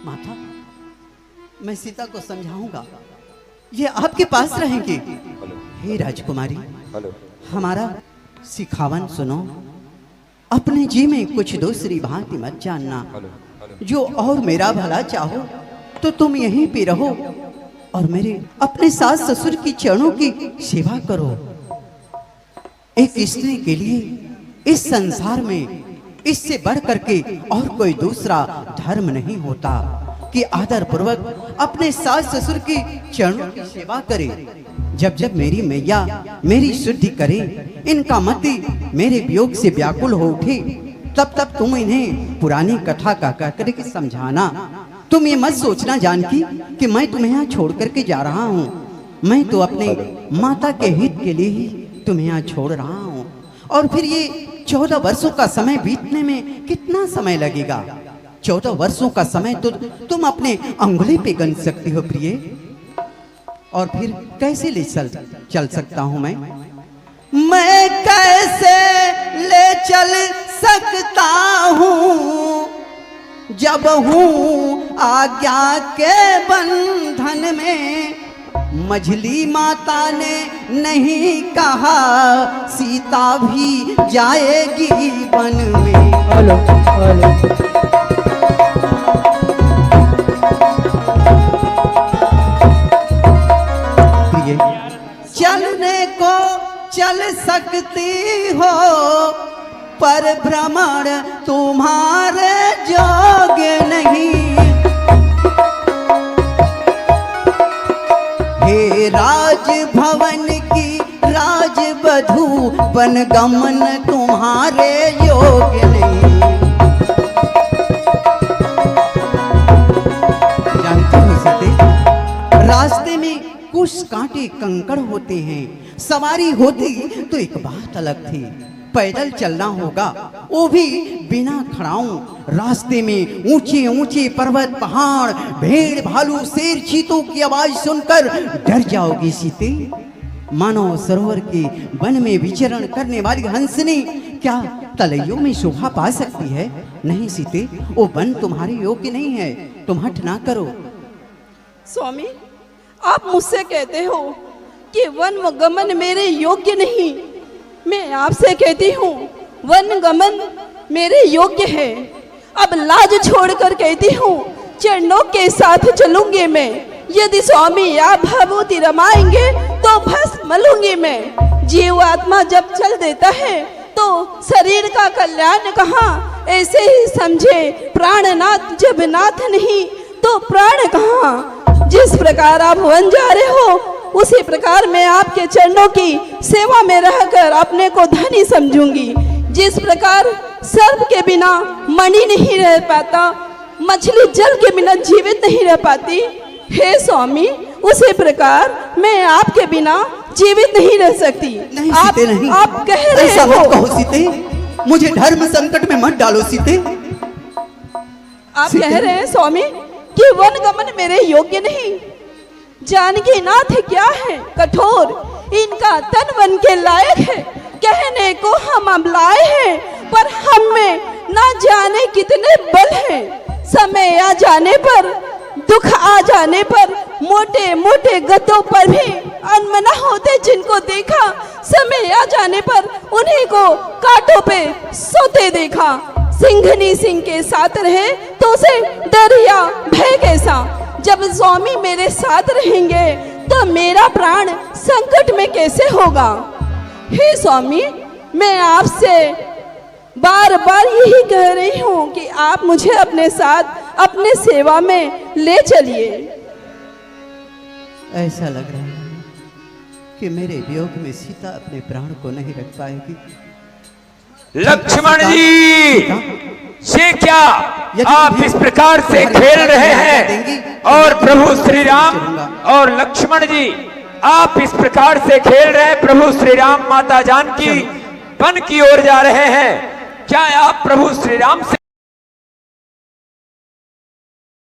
माता, मैं सीता को समझाऊंगा, ये आपके पास रहेंगे। हे राजकुमारी, हमारा सिखावन सुनो। अपने जी में कुछ दूसरी भांति मत जानना। जो और मेरा भला चाहो तो तुम यहीं पे रहो और मेरे अपने सास ससुर की चरणों की सेवा करो। एक स्त्री के लिए इस संसार में इससे बढ़ करके और कोई दूसरा धर्म नहीं होता कि आदर पूर्वक अपने सास ससुर की चरणों की सेवा करे। जब जब मेरी मैया मेरी शुद्धि करे, इनका मति मेरे वियोग से व्याकुल हो उठे, तब तब तुम इन्हें पुरानी कथा का कह करके समझाना। तुम ये मत सोचना जानकी कि मैं तुम्हें यहाँ छोड़ करके जा रहा हूँ। मैं तो अपने माता के हित के लिए ही तुम्हें यहाँ छोड़ रहा हूँ। और फिर ये 14 वर्षों का समय बीतने में कितना समय लगेगा? 14 वर्षों का समय तो तुम अपने अंगुली पे गन सकती हो प्रिय। और फिर कैसे ले चल सकता हूँ मैं कैसे ले चल सकता हूँ जब हूँ आज्ञा के बंधन में। मझली माता ने नहीं कहा सीता भी जाएगी वन में। हेलो हेलो चलने को चल सकती हो पर भ्रमण तुम्हारे जोगे नहीं। हे राजभवन की राजवधू वनगमन तुम्हारे योग्य नहीं। जानते हो सीते, रास्ते में कुछ कांटे कंकड़ होते हैं। सवारी होती तो एक बात अलग थी। पैदल चलना होगा, वो भी बिना खड़ाऊं। रास्ते में ऊंचे ऊंचे पर्वत, पहाड़, भेड़, भालू, शेर, चीतों की आवाज सुनकर डर जाओगी सीते। मानो सरोवर के वन में विचरण करने वाली हंसनी क्या तलैयों में शोभा पा सकती है? नहीं सीते, वो वन तुम्हारे योग्य नहीं है। तुम हट ना करो। स्वामी, आप मुझसे कहते हो कि वन गमन मेरे योग्य नहीं। मैं आपसे कहती हूँ वन गमन मेरे योग्य है। अब लाज छोड़कर कहती हूँ चरणों के साथ चलूंगी मैं। यदि स्वामी आप भभूति रमाएंगे तो भस्म मलूंगी मैं। जीव आत्मा जब चल देता है तो शरीर का कल्याण कहाँ? ऐसे ही समझे प्राणनाथ जब नाथ नहीं तो प्राण कहाँ? जिस प्रकार आप वन जा रहे हो उसी प्रकार मैं आपके चरणों की सेवा में रहकर अपने को धनी समझूंगी। जिस प्रकार सर्प के बिना मणि नहीं रह पाता, मछली जल के बिना जीवित नहीं रह पाती, हे स्वामी उसी प्रकार मैं आपके बिना जीवित नहीं रह सकती। नहीं सीते, नहीं। आप कह रहे ऐसा हो। मत कहो सीते, मुझे धर्म संकट में मत डालो सीते। आप कह रहे हैं स्वामी कि वन गमन मेरे योग्य नहीं। जानकी नाथ क्या है कठोर, इनका तन वन के लायक है। कहने को हम अब लाए हैं पर हम में ना जाने कितने बल हैं। समय आ जाने पर, दुख आ जाने पर, मोटे मोटे गद्दों पर भी अनमना होते जिनको देखा, समय आ जाने पर उन्हीं को कांटों पे सोते देखा। सिंघनी सिंह के साथ रहे तो उसे डर या भय कैसा? जब स्वामी मेरे साथ रहेंगे तो मेरा प्राण संकट में कैसे होगा? हे स्वामी, मैं आपसे बार बार यही कह रही हूँ कि आप मुझे अपने साथ अपने सेवा में ले चलिए। ऐसा लग रहा है कि मेरे वियोग में सीता अपने प्राण को नहीं रख पाएगी। लक्ष्मण जी से क्या आप इस प्रकार से खेल रहे हैं और प्रभु श्री राम और लक्ष्मण जी आप इस प्रकार से खेल रहे हैं। प्रभु श्री राम माता जानकी वन की ओर जा रहे हैं। क्या आप प्रभु श्री राम से